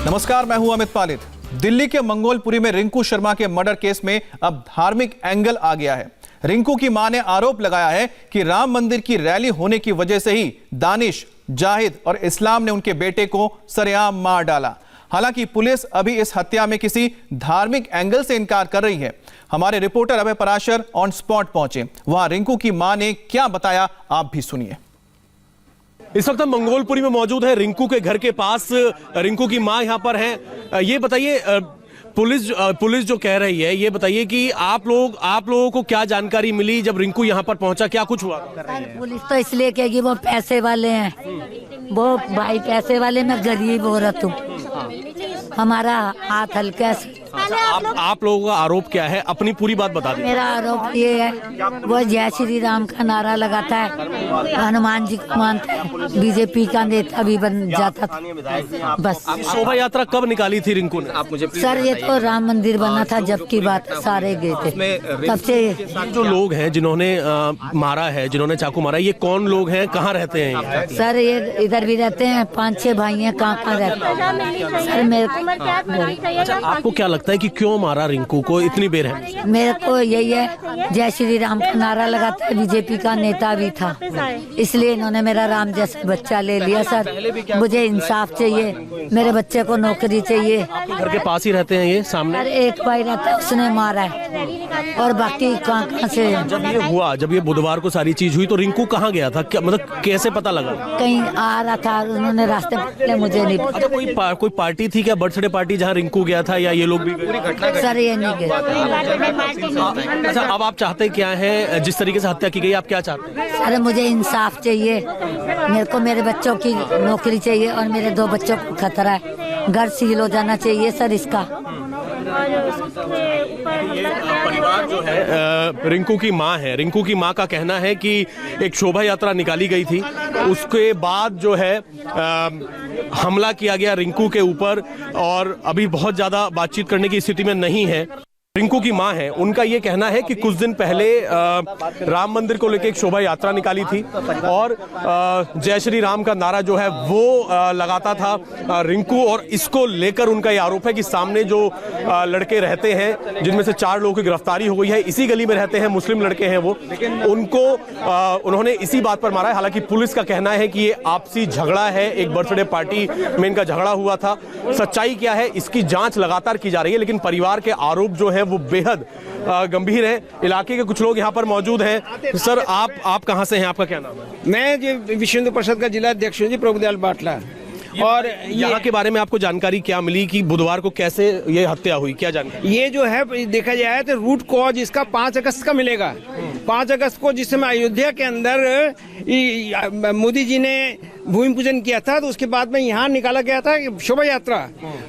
नमस्कार, मैं हूं अमित पालित। दिल्ली के मंगोलपुरी में रिंकू शर्मा के मर्डर केस में अब धार्मिक एंगल आ गया है। रिंकू की मां ने आरोप लगाया है कि राम मंदिर की रैली होने की वजह से ही दानिश, जाहिद और इस्लाम ने उनके बेटे को सरेआम मार डाला। हालांकि पुलिस अभी इस हत्या में किसी धार्मिक एंगल से इनकार कर रही है। हमारे reporter Abhay Parashar on spot पहुंचे, वहां रिंकू की मां ने क्या बताया आप भी सुनिए। इस वक्त हम मंगोलपुरी में मौजूद है, रिंकू के घर के पास। रिंकू की मां यहाँ पर हैं। ये बताइए, पुलिस जो कह रही है, ये बताइए कि आप लोगों को क्या जानकारी मिली जब रिंकू यहाँ पर पहुंचा, क्या कुछ हुआ? पुलिस तो इसलिए कहेगी वो पैसे वाले हैं, वो भाई पैसे वाले, मैं गरीब औरत हूँ, हमारा हाथ हल्का है। आप लोगों का आरोप क्या है? अपनी पूरी बात बता दीजिए। मेरा आरोप ये है, वो जय श्री राम का नारा लगाता है, हनुमान जी को मानता है, बीजेपी का नेता भी बन जाता था। बस शोभा यात्रा कब निकाली थी रिंकू ने? आप मुझे सर, ये तो राम मंदिर बना था जब की बात, सारे गए थे तब से। जो लोग हैं जिन्होंने मारा है, जिन्होंने चाकू मारा, ये कौन लोग हैं, कहाँ रहते हैं? सर ये इधर भी रहते हैं, 5-6 भाई हैं, कहाँ रहते हैं सर। मेरे आपको क्या लगता है कि क्यों मारा रिंकू को इतनी बेर है? मेरे को यही है, जय श्री राम का नारा लगाता है, बीजेपी का नेता भी था, इसलिए इन्होंने मेरा राम जैसा बच्चा ले लिया। सर मुझे इंसाफ चाहिए, मेरे बच्चे को नौकरी चाहिए। घर के पास ही रहते हैं ये सामने? सर एक भाई रहता है, उसने मारा है, और बाकी कहाँ से। जब ये बुधवार को सारी चीज हुई तो रिंकू कहाँ गया था? क्या मतलब कैसे पता लगा? कहीं आ रहा था, उन्होंने रास्ते में, मुझे नहीं पता। अच्छा, कोई पार्टी थी क्या, बर्थडे पार्टी, जहाँ रिंकू गया था, या ये लोग भी? सर ये नहीं गया। अच्छा, अब आप चाहते क्या हैं? जिस तरीके से हत्या की गई, आप क्या चाहते हैं? सर मुझे इंसाफ चाहिए, मेरे को मेरे बच्चों की नौकरी चाहिए, और मेरे 2 बच्चों को खतरा है, घर सील हो जाना चाहिए सर इसका। परिवार जो है, रिंकू की मां है, रिंकू की मां का कहना है कि एक शोभा यात्रा निकाली गई थी, उसके बाद जो है हमला किया गया रिंकू के ऊपर, और अभी बहुत ज्यादा बातचीत करने की स्थिति में नहीं है। रिंकू की मां है, उनका ये कहना है कि कुछ दिन पहले राम मंदिर को लेकर एक शोभा यात्रा निकाली थी, और जय श्री राम का नारा जो है वो लगाता था रिंकू, और इसको लेकर उनका ये आरोप है कि सामने जो लड़के रहते हैं, जिनमें से 4 लोगों की गिरफ्तारी हो गई है, इसी गली में रहते हैं, मुस्लिम लड़के हैं वो, उनको उन्होंने इसी बात पर मारा है। हालांकि पुलिस का कहना है कि ये आपसी झगड़ा है, एक बर्थडे पार्टी में इनका झगड़ा हुआ था। सच्चाई क्या है, इसकी जांच लगातार की जा रही है, लेकिन परिवार के आरोप जो है वो बेहद गंभीर है। इलाके के कुछ लोग यहाँ पर मौजूद हैं। सर आप कहाँ से हैं, आपका क्या नाम है? मैं विश्व हिंदू परिषद का जिला अध्यक्ष हूँ जी, प्रभुदयाल बाटला। और यहाँ के बारे में आपको जानकारी क्या मिली कि बुधवार को कैसे ये हत्या हुई, क्या जानकारी? ये जो है देखा जाए तो रूट कॉज इसका 5 अगस्त का मिलेगा। 5 अगस्त को जिस समय अयोध्या के अंदर मोदी जी ने भूमि पूजन किया था, तो उसके बाद में यहाँ निकाला गया था शोभा यात्रा।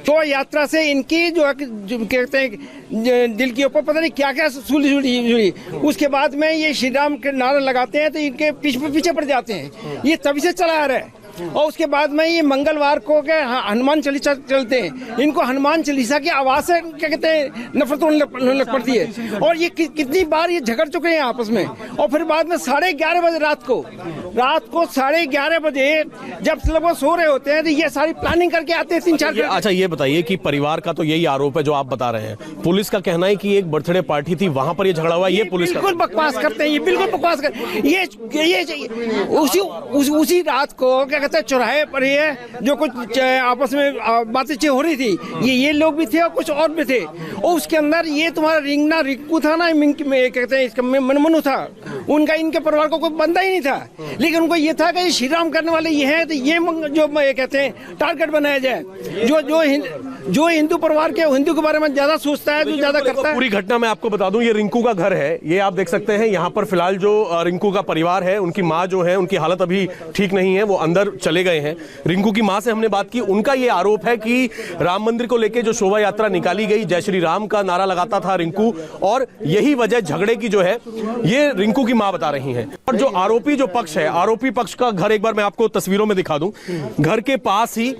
शोभा यात्रा से इनकी जो कहते हैं दिल के ऊपर पता नहीं क्या क्या सुली। उसके बाद में ये श्री राम के नारा लगाते हैं तो इनके पीछे पड़ जाते हैं। ये तभी से चला आ रहा है। और उसके बाद में ये मंगलवार को क्या हनुमान चालीसा चलते हैं, इनको हनुमान चालीसा की आवाज से क्या कहते हैं नफरत होने लग पड़ती है। और ये कितनी बार ये झगड़ चुके हैं आपस में। और फिर बाद में 11:30 बजे रात को 11:30 बजे जब लोग सो रहे होते हैं, तो ये सारी प्लानिंग करके आते हैं 3-4। अच्छा, ये बताइए कि परिवार का तो यही आरोप है जो आप बता रहे हैं, पुलिस का कहना है कि एक बर्थडे पार्टी थी, वहां पर ये झगड़ा हुआ। ये पुलिस बिल्कुल बकवास करते हैं, ये बिल्कुल बकवास करते ये उसी रात को क्या कहते हैं चौराहे पर ही है जो कुछ आपस में बातें हो रही थी, ये लोग भी थे और कुछ और भी थे। और उसके अंदर ये तुम्हारा रिंकू था ना, कहते हैं इसका मनु था, उनका इनके परिवार को कोई बंदा ही नहीं था, लेकिन उनको ये था कि श्री राम करने वाले ये हैं, तो ये जो कहते हैं टारगेट बनाया जाए। जो हिंदू परिवार के हिंदू के बारे में ज्यादा सोचता है, जो ज्यादा करता है। पूरी घटना मैं आपको बता दूं, ये रिंकू का घर है, ये आप देख सकते हैं। यहाँ पर फिलहाल जो रिंकू का परिवार है, उनकी माँ जो है, उनकी हालत अभी ठीक नहीं है, वो अंदर चले गए हैं। रिंकू की मां से हमने बात की, उनका ये आरोप है कि राम मंदिर को लेकर जो शोभा यात्रा निकाली गई, जय श्री राम का नारा लगाता था रिंकू, और यही वजह झगड़े की जो है, ये रिंकू की मां बता रही हैं। और जो आरोपी जो पक्ष है, आरोपी पक्ष का घर एक बार मैं आपको तस्वीरों में दिखा दूं, घर के पास ही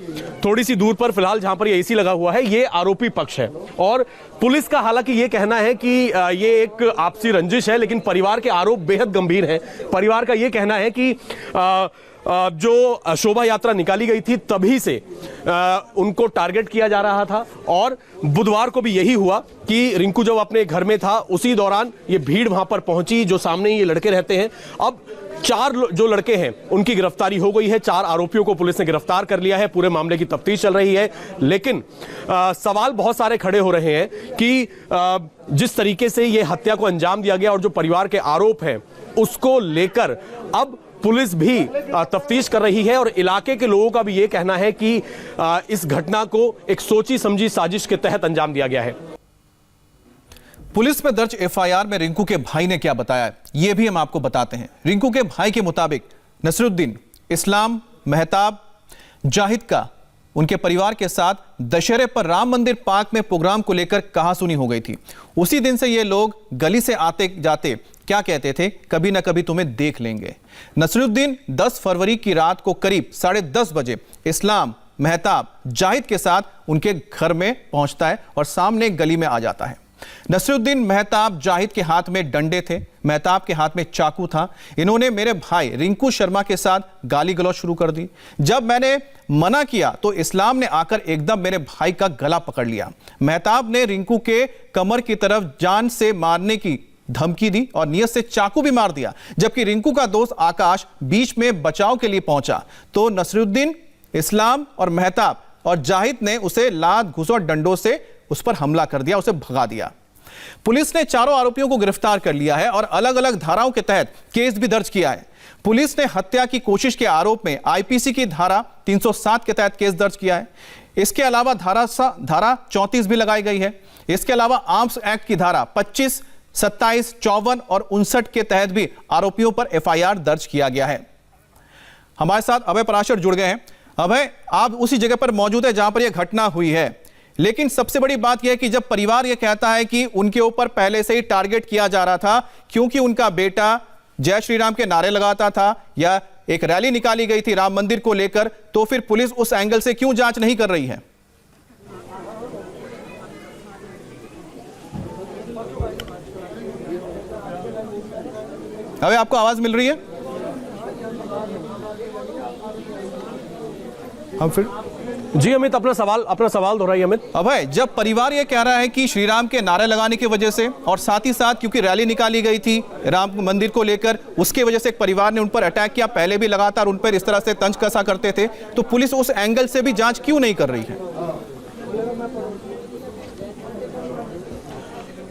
थोड़ी सी दूर पर फिलहाल जहां पर ये एसी लगा हुआ है, ये आरोपी पक्ष है। और पुलिस का हालांकि ये कहना है कि ये एक आपसी रंजिश है, लेकिन परिवार के आरोप बेहद गंभीर हैं। परिवार का ये कहना है कि जो शोभा यात्रा निकाली गई थी तभी से उनको टारगेट किया जा रहा था। और बुधवार को भी यही हुआ कि रिंकू जब अपने घर में था उसी दौरान ये भीड़ वहां पर पहुंची, जो सामने ही ये लड़के रहते हैं। अब 4 जो लड़के हैं उनकी गिरफ्तारी हो गई है, 4 आरोपियों को पुलिस ने गिरफ्तार कर लिया है, पूरे मामले की तफ्तीश चल रही है। लेकिन सवाल बहुत सारे खड़े हो रहे हैं कि जिस तरीके से ये हत्या को अंजाम दिया गया और जो परिवार के आरोप हैं उसको लेकर अब पुलिस भी तफ्तीश कर रही है। और इलाके के लोगों का भी ये कहना है कि इस घटना को एक सोची समझी साजिश के तहत अंजाम दिया गया है। पुलिस में दर्ज एफआईआर में रिंकू के भाई ने क्या बताया है, यह भी हम आपको बताते हैं। रिंकू के भाई के मुताबिक नसरुद्दीन, इस्लाम, मेहताब, जाहिद का उनके परिवार के साथ दशहरे पर राम मंदिर पार्क में प्रोग्राम को लेकर कहासुनी हो गई थी। उसी दिन से ये लोग गली से आते जाते क्या कहते थे, कभी ना कभी तुम्हें देख लेंगे। नसरुद्दीन 10 फरवरी की रात को करीब 10:30 बजे इस्लाम, मेहताब, जाहिद के साथ उनके घर में पहुंचता है और सामने गली में आ जाता है। नसरुद्दीन, मेहताब, जाहिद के हाथ में डंडे थे, मेहताब के हाथ में चाकू था। इन्होंने मेरे भाई रिंकू शर्मा के साथ गाली गलौज शुरू कर दी। जब मैंने मना किया तो इस्लाम ने आकर एकदम मेरे भाई का गला पकड़ लिया। मेहताब ने रिंकू के कमर की तरफ जान से मारने की धमकी दी और नियत से चाकू भी मार दिया। जबकि रिंकू का दोस्त आकाश बीच में बचाव के लिए पहुंचा तो नसरुद्दीन, इस्लाम और मेहताब और जाहिद ने उसे लात, घूंस और डंडों से उस पर हमला कर दिया, उसे भगा दिया। पुलिस ने चारों आरोपियों को गिरफ्तार कर लिया है और अलग अलग धाराओं के तहत केस भी दर्ज किया है। पुलिस ने हत्या की कोशिश के आरोप में आईपीसी की धारा 307 के तहत केस दर्ज किया है। इसके अलावा धारा 34 भी लगाई गई है। इसके अलावा आर्म्स एक्ट की धारा 25, 27, 54 और 59 के तहत भी आरोपियों पर एफआईआर दर्ज किया गया है। हमारे साथ अभय पराशर जुड़ गए हैं। अभय, आप उसी जगह पर मौजूद है जहां पर यह घटना हुई है, लेकिन सबसे बड़ी बात यह है कि जब परिवार यह कहता है कि उनके ऊपर पहले से ही टारगेट किया जा रहा था क्योंकि उनका बेटा जय श्री राम के नारे लगाता था या एक रैली निकाली गई थी राम मंदिर को लेकर, तो फिर पुलिस उस एंगल से क्यों जांच नहीं कर रही है? अबे, आपको आवाज मिल रही है? हम फिर जी अमित, अपना सवाल दोहराइए अमित। अभय, जब परिवार यह कह रहा है कि श्री राम के नारे लगाने की वजह से और साथ ही साथ क्योंकि रैली निकाली गई थी राम मंदिर को लेकर, उसके वजह से एक परिवार ने उन पर अटैक किया, पहले भी लगातार उन पर इस तरह से तंज कसा करते थे, तो पुलिस उस एंगल से भी जांच क्यों नहीं कर रही है?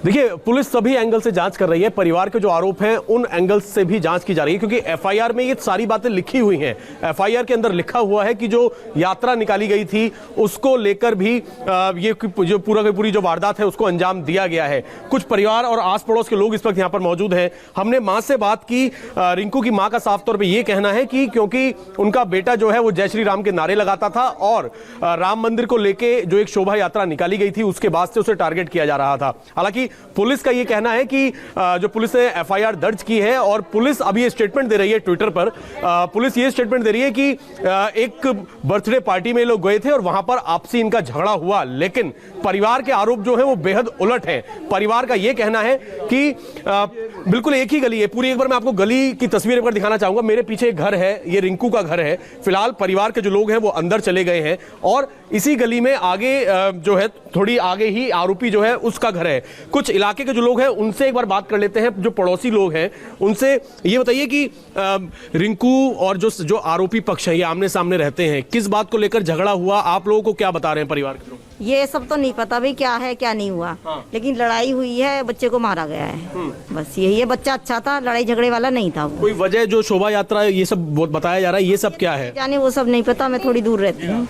देखिए, पुलिस सभी एंगल से जांच कर रही है। परिवार के जो आरोप हैं उन एंगल से भी जांच की जा रही है क्योंकि एफआईआर में ये सारी बातें लिखी हुई हैं। एफआईआर के अंदर लिखा हुआ है कि जो यात्रा निकाली गई थी उसको लेकर भी ये जो पूरी जो वारदात है उसको अंजाम दिया गया है। कुछ परिवार और आस पड़ोस के लोग इस वक्त यहाँ पर मौजूद हैं। हमने मां से बात की। रिंकू की मां का साफ तौर पर यह कहना है कि क्योंकि उनका बेटा जो है वो जय श्री राम के नारे लगाता था और राम मंदिर को लेके जो एक शोभा यात्रा निकाली गई थी उसके बाद से उसे टारगेट किया जा रहा था। हालांकि पुलिस का यह कहना है कि जो पुलिस ने एफआईआर दर्ज की है और पुलिस अभी ये स्टेटमेंट दे रही है ट्विटर पर, पुलिस ये स्टेटमेंट दे रही है कि एक बर्थडे पार्टी में लोग गए थे और वहां पर आपसी इनका झगड़ा हुआ, लेकिन परिवार के आरोप जो है वो बेहद उलट है। परिवार का यह कहना है कि बिल्कुल एक ही गली है पूरी। एक बार मैं आपको गली की तस्वीर एक बार दिखाना चाहूंगा। मेरे पीछे एक घर है, ये रिंकू का घर है। फिलहाल परिवार के जो लोग हैं वो अंदर चले गए हैं और इसी गली में आगे जो है थोड़ी आगे ही आरोपी जो है उसका घर है। कुछ इलाके के जो लोग हैं उनसे एक बार बात कर लेते हैं, जो पड़ोसी लोग हैं उनसे। ये बताइए कि रिंकू और जो आरोपी पक्ष है ये आमने सामने रहते हैं, किस बात को लेकर झगड़ा हुआ, आप लोगों को क्या बता रहे हैं परिवार के लोग? ये सब तो नहीं पता भाई क्या है क्या नहीं हुआ। लेकिन लड़ाई हुई है, बच्चे को मारा गया है, बस यही है। बच्चा अच्छा था, लड़ाई झगड़े वाला नहीं था वो। कोई वजह जो शोभा यात्रा ये सब बताया जा रहा है, ये सब क्या है? जाने वो सब नहीं पता, मैं थोड़ी दूर रहती हूँ।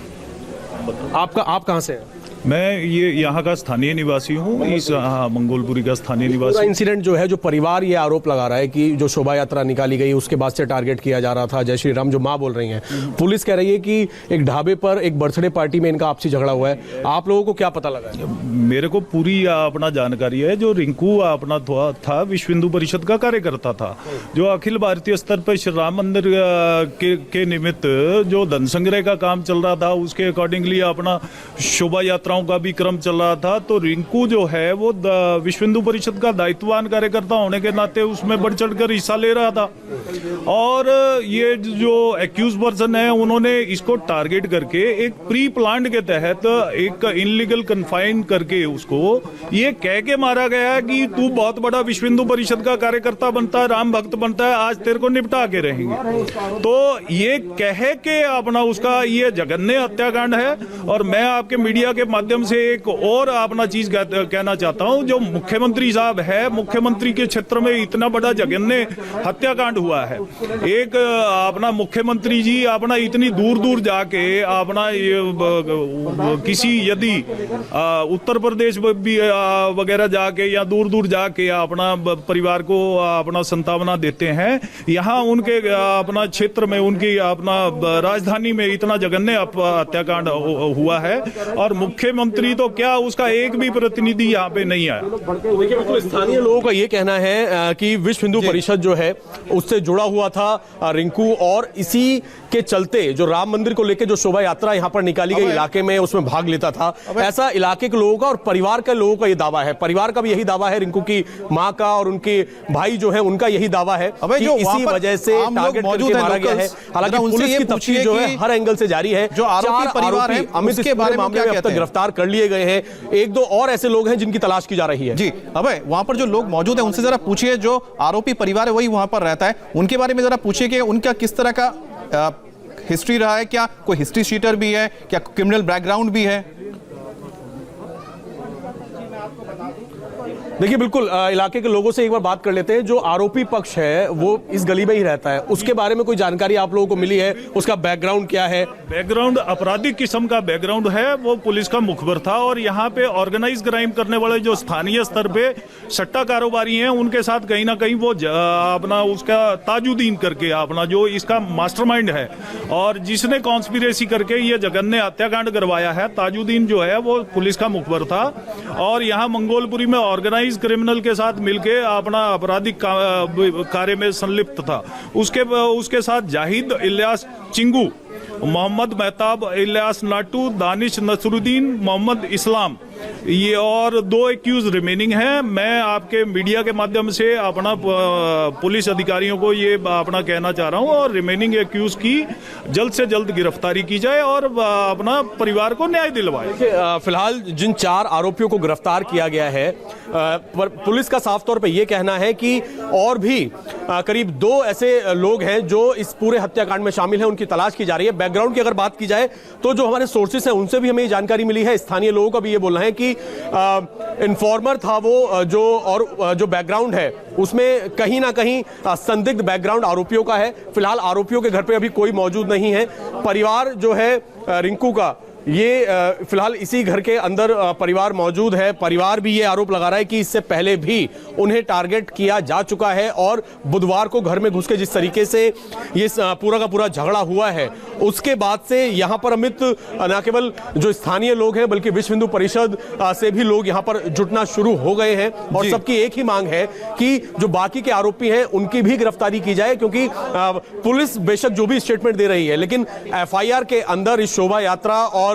आप कहाँ से हैं? मैं ये यहाँ का स्थानीय निवासी हूँ, इस मंगोलपुरी का स्थानीय निवासी। इंसिडेंट जो है, जो परिवार ये आरोप लगा रहा है कि जो शोभा यात्रा निकाली गई उसके बाद से टारगेट किया जा रहा था जय श्री राम, जो माँ बोल रही हैं, पुलिस कह रही है कि एक ढाबे पर एक बर्थडे पार्टी में इनका आपसी झगड़ा हुआ है। आप लोगों को क्या पता लगा है? मेरे को पूरी अपना जानकारी है। जो रिंकू अपना था विश्व हिंदू परिषद का कार्यकर्ता था, जो अखिल भारतीय स्तर पर श्री राम मंदिर के निमित्त जो धन संग्रह का काम चल रहा था उसके अकॉर्डिंगली अपना शोभा यात्रा हत्याओं का भी क्रम चल रहा था, तो रिंकू जो है वो विश्व हिंदू परिषद का दायित्ववान कार्यकर्ता होने के नाते उसमें बढ़ चढ़कर हिस्सा ले रहा था। और ये जो एक्यूज पर्सन है उन्होंने इसको टारगेट करके एक प्री प्लान के तहत एक इनलीगल कन्फाइन करके उसको ये कह के मारा गया है कि तू बहुत बड़ा विश्व हिंदू परिषद का कार्यकर्ता बनता है, राम भक्त बनता है, आज तेरे को निपटा के रहेंगे। तो ये कह के अपना उसका ये जघन्य हत्याकांड है। और मैं आपके मीडिया के माध्यम से एक और अपना चीज कहना चाहता हूं, जो मुख्यमंत्री साहब है, मुख्यमंत्री के क्षेत्र में इतना बड़ा जघन्य हत्याकांड हुआ है। एक अपना मुख्यमंत्री जी अपना इतनी दूर दूर जाके अपना किसी यदि उत्तर प्रदेश भी वगैरह जाके या दूर दूर जाके अपना परिवार को अपना संतावना देते हैं, यहाँ उनके अपना क्षेत्र में उनकी अपना राजधानी में इतना जघन्य हत्याकांड हुआ है और मुख्यमंत्री तो क्या उसका एक भी प्रतिनिधि यहाँ पे नहीं आया। देखिए, स्थानीय लोगों का ये कहना है कि विश्व हिंदू परिषद जो है उससे जुड़ा हुआ था रिंकू, और इसी के चलते जो राम मंदिर को लेकर जो शोभा यात्रा यहाँ पर निकाली गई इलाके में उसमें भाग लेता था। ऐसा इलाके के लोगों का और परिवार के लोगों का ये दावा है, परिवार का भी यही दावा है, रिंकू की मां का और उनके भाई जो है उनका यही दावा है कि इसी वजह से टारगेट करके मारा गया है। हालांकि पुलिस की तफ्तीश जो है हर एंगल से जारी है। जो आरोपी परिवार है अमित के बारे मामले में अब तक गिरफ्तार कर लिए गए हैं, एक दो और ऐसे लोग हैं जिनकी तलाश की जा रही है। जी अबे वहां पर जो लोग मौजूद हैं उनसे जरा पूछिए, जो आरोपी परिवार है वही वहां पर रहता है, उनके बारे में जरा पूछिए कि उनका किस तरह का हिस्ट्री रहा है, क्या कोई हिस्ट्री शीटर भी है, क्या क्रिमिनल बैकग्राउंड भी है। देखिए, बिल्कुल इलाके के लोगों से एक बार बात कर लेते हैं। जो आरोपी पक्ष है वो इस गली में ही रहता है, उसके बारे में कोई जानकारी आप लोगों को मिली है? उसका बैकग्राउंड क्या है? बैकग्राउंड आपराधिक किस्म का बैकग्राउंड है, वो पुलिस का मुखबिर था और यहाँ पे ऑर्गेनाइज क्राइम करने वाले जो स्थानीय स्तर पे सट्टा कारोबारी हैं उनके साथ कहीं ना कहीं वो अपना उसका ताजुद्दीन करके अपना जो इसका मास्टरमाइंड है और जिसने कॉन्स्पिरेसी करके ये जघन्य हत्याकांड करवाया है, ताजुद्दीन जो है वो पुलिस का मुखबिर था और यहाँ मंगोलपुरी में ऑर्गेनाइज क्रिमिनल के साथ मिलके अपना आपराधिक कार्य में संलिप्त था। उसके साथ जाहिद इलियास चिंगू, मोहम्मद मेहताब इलियास नाटू, दानिश नसरुद्दीन, मोहम्मद इस्लाम, ये और दो एक्यूज रिमेनिंग हैं। मैं आपके मीडिया के माध्यम से अपना पुलिस अधिकारियों को ये अपना कहना चाह रहा हूं और रिमेनिंग एक्यूज की जल्द से जल्द गिरफ्तारी की जाए और अपना परिवार को न्याय दिलवाए। फिलहाल जिन 4 आरोपियों को गिरफ्तार किया गया है, पर पुलिस का साफ तौर पे ये कहना है कि और भी करीब 2 ऐसे लोग हैं जो इस पूरे हत्याकांड में शामिल हैं, उनकी तलाश की जा रही है। बैकग्राउंड की अगर बात की जाए तो जो हमारे सोर्सेस हैं उनसे भी हमें ये जानकारी मिली है, स्थानीय लोगों का भी ये बोलना है कि इन्फॉर्मर था वो जो बैकग्राउंड है उसमें कहीं ना कहीं संदिग्ध बैकग्राउंड आरोपियों का है। फिलहाल आरोपियों के घर पे अभी कोई मौजूद नहीं है। परिवार जो है रिंकू का, ये फिलहाल इसी घर के अंदर परिवार मौजूद है। परिवार भी ये आरोप लगा रहा है कि इससे पहले भी उन्हें टारगेट किया जा चुका है और बुधवार को घर में घुस के जिस तरीके से ये पूरा का पूरा झगड़ा हुआ है उसके बाद से यहाँ पर अमित न केवल जो स्थानीय लोग हैं बल्कि विश्व हिंदू परिषद से भी लोग यहाँ पर जुटना शुरू हो गए हैं और सबकी एक ही मांग है कि जो बाकी के आरोपी हैं उनकी भी गिरफ्तारी की जाए, क्योंकि पुलिस बेशक जो भी स्टेटमेंट दे रही है लेकिन FIR के अंदर इस शोभा यात्रा और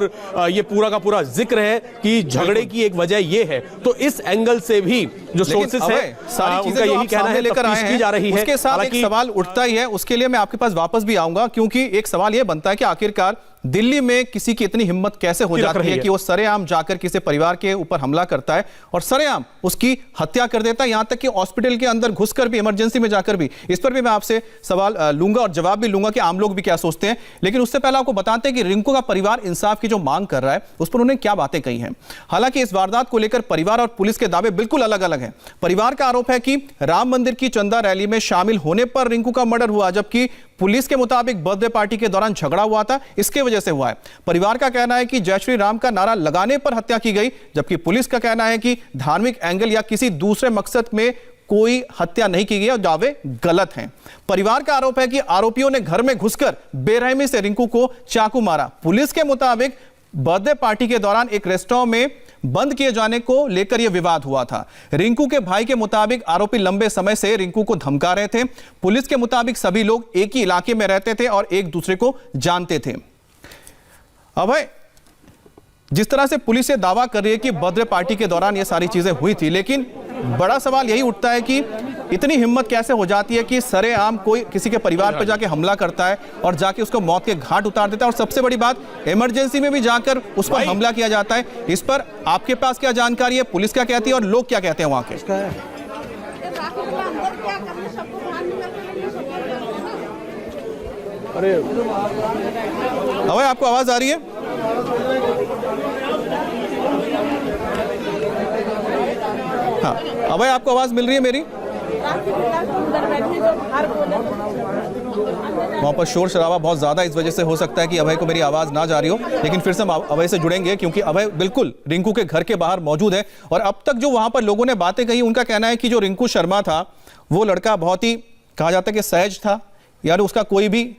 ये पूरा का पूरा जिक्र है कि झगड़े की एक वजह ये है। तो इस एंगल से भी जो सोर्सेस है सारी चीजें यही कहना है लेकर आए हैं जा रही है। उसके साथ एक सवाल उठता ही है, उसके लिए मैं आपके पास वापस भी आऊंगा, क्योंकि एक सवाल यह बनता है कि आखिरकार दिल्ली में किसी की इतनी हिम्मत कैसे हो जाती है कि वो सरेआम जाकर किसी परिवार के ऊपर हमला करता है और सरेआम उसकी हत्या कर देता है, यहां तक कि हॉस्पिटल के अंदर घुसकर भी, इमरजेंसी में जाकर भी। इस पर भी मैं आपसे सवाल लूंगा और जवाब भी लूंगा कि आम लोग भी क्या सोचते हैं। लेकिन उससे पहले आपको बताते हैं कि रिंकू का परिवार इंसाफ की जो मांग कर रहा है उस पर उन्होंने क्या बातें कही हैं। हालांकि इस वारदात को लेकर परिवार और पुलिस के दावे बिल्कुल अलग अलग हैं। परिवार का आरोप है कि राम मंदिर की चंदा रैली में शामिल होने पर रिंकू का मर्डर हुआ, जबकि पुलिस के मुताबिक बर्थडे पार्टी के दौरान झगड़ा हुआ था, इसके वजह से हुआ है। परिवार का कहना है कि जय श्री राम का नारा लगाने पर हत्या की गई, जबकि पुलिस का कहना है कि धार्मिक एंगल या किसी दूसरे मकसद में कोई हत्या नहीं की गई और दावे गलत हैं। परिवार का आरोप है कि आरोपियों ने घर में घुसकर बेरहमी से रिंकू को चाकू मारा। पुलिस के मुताबिक बर्थडे पार्टी के दौरान एक रेस्टोरेंट में बंद किए जाने को लेकर यह विवाद हुआ था। रिंकू के भाई के मुताबिक आरोपी लंबे समय से रिंकू को धमका रहे थे। पुलिस के मुताबिक सभी लोग एक ही इलाके में रहते थे और एक दूसरे को जानते थे। अभय, जिस तरह से पुलिस ये दावा कर रही है कि बर्थडे पार्टी के दौरान ये सारी चीजें हुई थी, लेकिन बड़ा सवाल यही उठता है कि इतनी हिम्मत कैसे हो जाती है कि सरेआम कोई किसी के परिवार पर जाके हमला करता है और जाके उसको मौत के घाट उतार देता है। और सबसे बड़ी बात, इमरजेंसी में भी जाकर उस पर हमला किया जाता है। इस पर आपके पास क्या जानकारी है, पुलिस क्या कहती है और लोग क्या कहते हैं वहां के? अरे अभय, आपको आवाज आ रही है? हाँ अभय, आपको आवाज मिल रही है मेरी? वहां पर शोर शराबा बहुत ज्यादा, इस वजह से हो सकता है कि अभय को मेरी आवाज ना जा रही हो, लेकिन फिर से हम अभय से जुड़ेंगे क्योंकि अभय बिल्कुल रिंकू के घर के बाहर मौजूद है। और अब तक जो वहां पर लोगों ने बातें कही, उनका कहना है कि जो रिंकू शर्मा था वो लड़का बहुत ही, कहा जाता है कि सहज था, यानी उसका कोई भी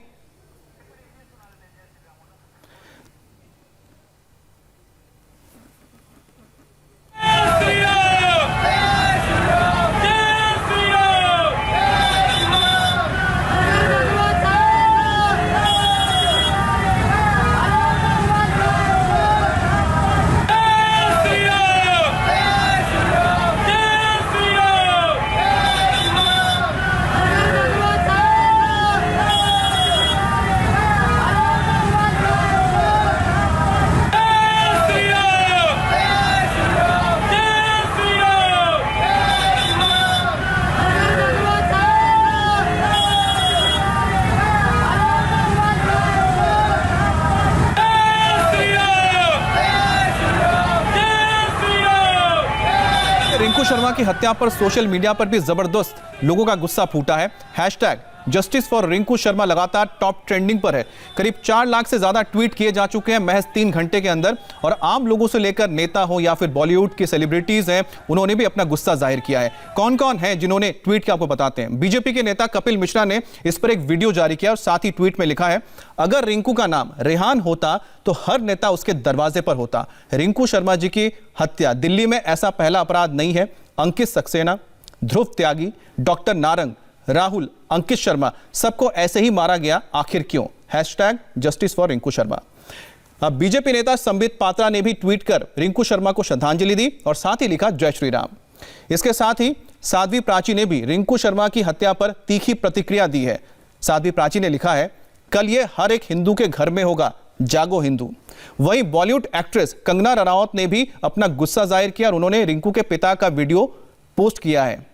रिंकू शर्मा की हत्या पर सोशल मीडिया पर भी जबरदस्त लोगों का गुस्सा फूटा है। Hashtag justice for Rinku Sharma लगातार टॉप ट्रेंडिंग पर है। करीब 4 लाख से ज्यादा ट्वीट किए जा चुके हैं महज 3 घंटे के अंदर। और आम लोगों से लेकर नेता हो या फिर बॉलीवुड की सेलिब्रिटीज हैं, उन्होंने भी अपना गुस्सा जाहिर किया है। कौन कौन है जिन्होंने ट्वीट किया, आपको बताते हैं। बीजेपी के नेता कपिल मिश्रा ने इस पर एक वीडियो जारी किया और साथ ही ट्वीट में लिखा है, अगर रिंकू का नाम रेहान होता तो हर नेता उसके दरवाजे पर होता। रिंकू शर्मा जी की हत्या दिल्ली में ऐसा पहला अपराध नहीं है। अंकित सक्सेना, ध्रुव त्यागी, डॉक्टर नारंग, राहुल, अंकित शर्मा, सबको ऐसे ही मारा गया, आखिर क्यों? Hashtag justice for Rinku Sharma. अब बीजेपी नेता संबित पात्रा ने भी ट्वीट कर रिंकू शर्मा को श्रद्धांजलि दी और साथ ही लिखा, जय श्री राम। इसके साथ ही साध्वी प्राची ने भी रिंकू शर्मा की हत्या पर तीखी प्रतिक्रिया दी है। साध्वी प्राची ने लिखा है, कल ये हर एक हिंदू के घर में होगा, जागो हिंदू। वहीं बॉलीवुड एक्ट्रेस कंगना रनौत ने भी अपना गुस्सा जाहिर किया और उन्होंने रिंकू के पिता का वीडियो पोस्ट किया है।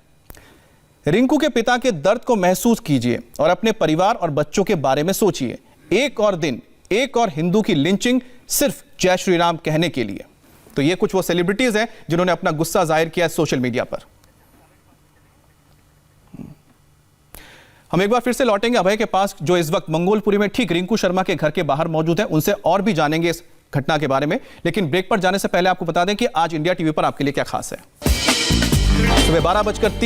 रिंकू के पिता के दर्द को महसूस कीजिए और अपने परिवार और बच्चों के बारे में सोचिए। एक और दिन, एक और हिंदू की लिंचिंग सिर्फ जय श्री राम कहने के लिए। तो ये कुछ वो सेलिब्रिटीज हैं जिन्होंने अपना गुस्सा जाहिर किया सोशल मीडिया पर। हम एक बार फिर से लौटेंगे अभय के पास, जो इस वक्त मंगोलपुरी में ठीक रिंकू शर्मा के घर के बाहर मौजूद है। उनसे और भी जानेंगे इस घटना के बारे में, लेकिन ब्रेक पर जाने से पहले आपको बता दें कि आज इंडिया टीवी पर आपके लिए क्या खास है। सुबह 12:30